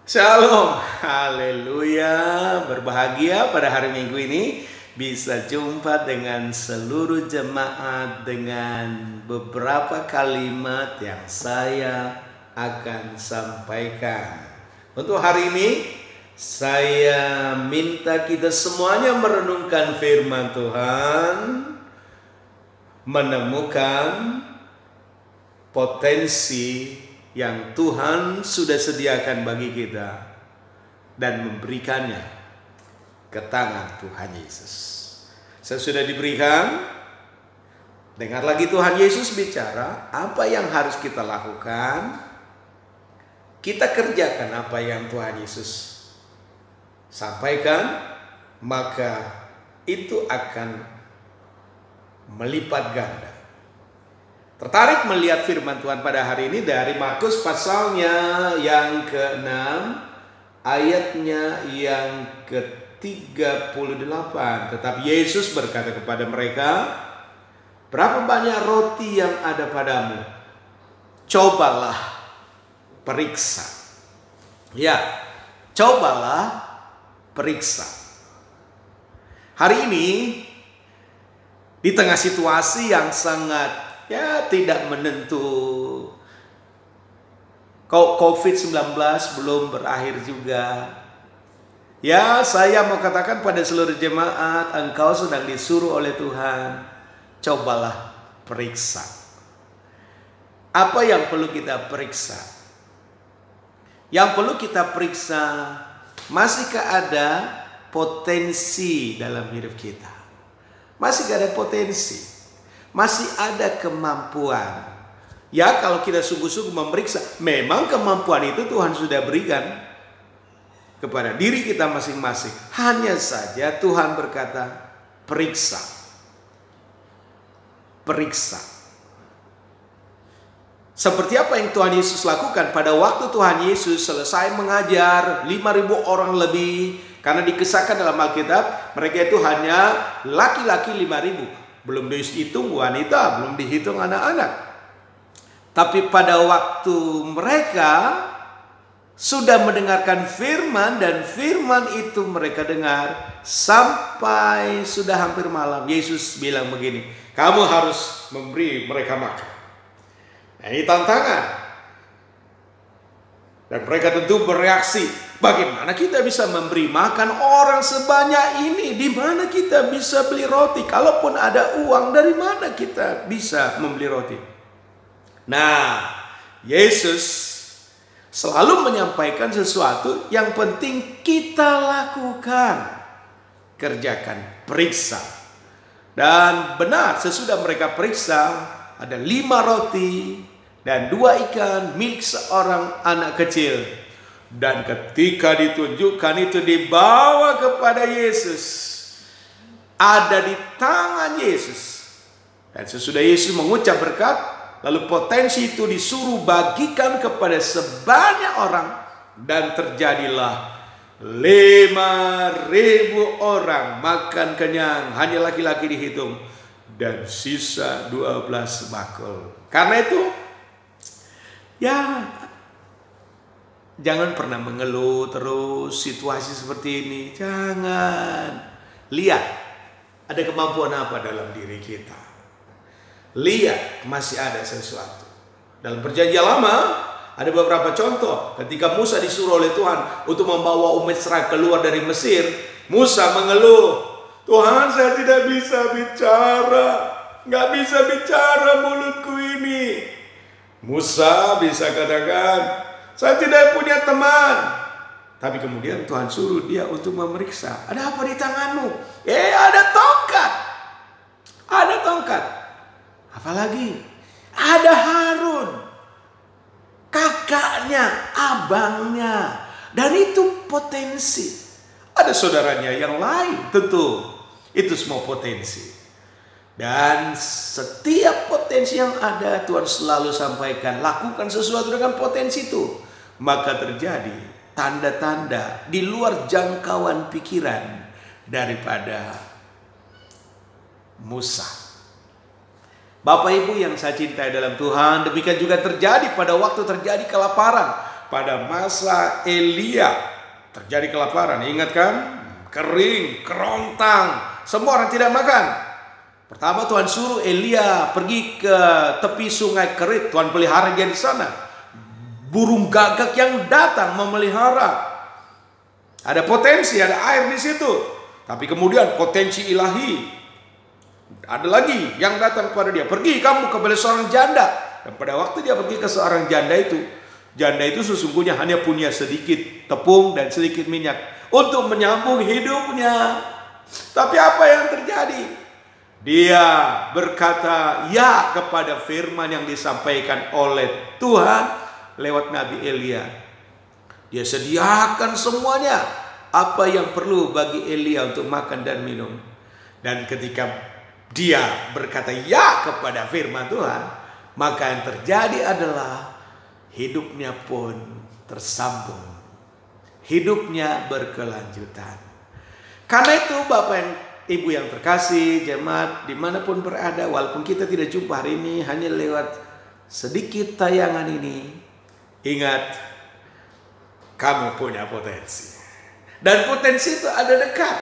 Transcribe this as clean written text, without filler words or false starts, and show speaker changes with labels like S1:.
S1: Shalom, haleluya, berbahagia pada hari Minggu ini bisa jumpa dengan seluruh jemaat dengan beberapa kalimat yang saya akan sampaikan. Untuk hari ini saya minta kita semuanya merenungkan firman Tuhan, menemukan potensi yang Tuhan sudah sediakan bagi kita dan memberikannya ke tangan Tuhan Yesus. Sesudah diberikan, dengar lagi Tuhan Yesus bicara, apa yang harus kita lakukan? Kita kerjakan apa yang Tuhan Yesus sampaikan, maka itu akan melipat ganda. Tertarik melihat firman Tuhan pada hari ini dari Markus pasalnya yang ke-6 ayatnya yang ke-38. Tetapi Yesus berkata kepada mereka, berapa banyak roti yang ada padamu? Cobalah periksa. Ya, cobalah periksa. Hari ini di tengah situasi yang sangat tidak menentu, COVID-19 belum berakhir juga. Ya, saya mau katakan pada seluruh jemaat, engkau sedang disuruh oleh Tuhan, cobalah periksa. Apa yang perlu kita periksa? Yang perlu kita periksa, masihkah ada potensi dalam hidup kita? Masih ada potensi? Masih ada kemampuan. Ya, kalau kita sungguh-sungguh memeriksa, memang kemampuan itu Tuhan sudah berikan kepada diri kita masing-masing. Hanya saja Tuhan berkata, periksa. Periksa. Seperti apa yang Tuhan Yesus lakukan pada waktu Tuhan Yesus selesai mengajar 5.000 orang lebih. Karena dikisahkan dalam Alkitab, mereka itu hanya laki-laki 5.000. Belum dihitung wanita, belum dihitung anak-anak. Tapi pada waktu mereka sudah mendengarkan firman, dan firman itu mereka dengar sampai sudah hampir malam, Yesus bilang begini, kamu harus memberi mereka makan. Nah, ini tantangan. Dan mereka tentu bereaksi, bagaimana kita bisa memberi makan orang sebanyak ini? Di mana kita bisa beli roti? Kalaupun ada uang, dari mana kita bisa membeli roti? Nah, Yesus selalu menyampaikan sesuatu yang penting kita lakukan. Kerjakan, periksa. Dan benar, sesudah mereka periksa, ada 5 roti dan 2 ikan milik seorang anak kecil. Dan ketika ditunjukkan itu dibawa kepada Yesus, ada di tangan Yesus. Dan sesudah Yesus mengucap berkat, lalu potensi itu disuruh bagikan kepada sebanyak orang. Dan terjadilah 5.000 orang makan kenyang, hanya laki-laki dihitung. Dan sisa 12 bakul. Karena itu, jangan pernah mengeluh terus situasi seperti ini. Jangan. Lihat, ada kemampuan apa dalam diri kita. Lihat, masih ada sesuatu. Dalam perjanjian lama, ada beberapa contoh. Ketika Musa disuruh oleh Tuhan untuk membawa umat Israel keluar dari Mesir, Musa mengeluh, Tuhan, saya tidak bisa bicara. Nggak bisa bicara mulutku ini. Musa bisa katakan, saya tidak punya teman. Tapi kemudian Tuhan suruh dia untuk memeriksa. Ada apa di tanganmu? Ada tongkat. Ada tongkat. Apalagi? Ada Harun. Kakaknya, abangnya. Dan itu potensi. Ada saudaranya yang lain, tentu. Itu semua potensi. Dan setiap potensi yang ada Tuhan selalu sampaikan, lakukan sesuatu dengan potensi itu, maka terjadi tanda-tanda di luar jangkauan pikiran daripada Musa. Bapak Ibu yang saya cintai dalam Tuhan, demikian juga terjadi pada waktu terjadi kelaparan pada masa Elia terjadi kelaparan. Ingat kan? Kering, kerontang, semua orang tidak makan. Pertama Tuhan suruh Elia pergi ke tepi sungai Kerit. Tuhan pelihara dia di sana. Burung gagak yang datang memelihara. Ada potensi, ada air di situ. Tapi kemudian potensi ilahi. Ada lagi yang datang kepada dia. Pergi kamu kepada seorang janda. Dan pada waktu dia pergi ke seorang janda itu sesungguhnya hanya punya sedikit tepung dan sedikit minyak untuk menyambung hidupnya. Tapi apa yang terjadi? Dia berkata ya kepada firman yang disampaikan oleh Tuhan lewat Nabi Elia. Dia sediakan semuanya apa yang perlu bagi Elia untuk makan dan minum. Dan ketika dia berkata ya kepada firman Tuhan, maka yang terjadi adalah hidupnya pun tersambung. Hidupnya berkelanjutan. Karena itu Bapak dan Ibu yang terkasih, jemaat dimanapun berada, walaupun kita tidak jumpa hari ini hanya lewat sedikit tayangan ini, ingat, kamu punya potensi. Dan potensi itu ada dekat.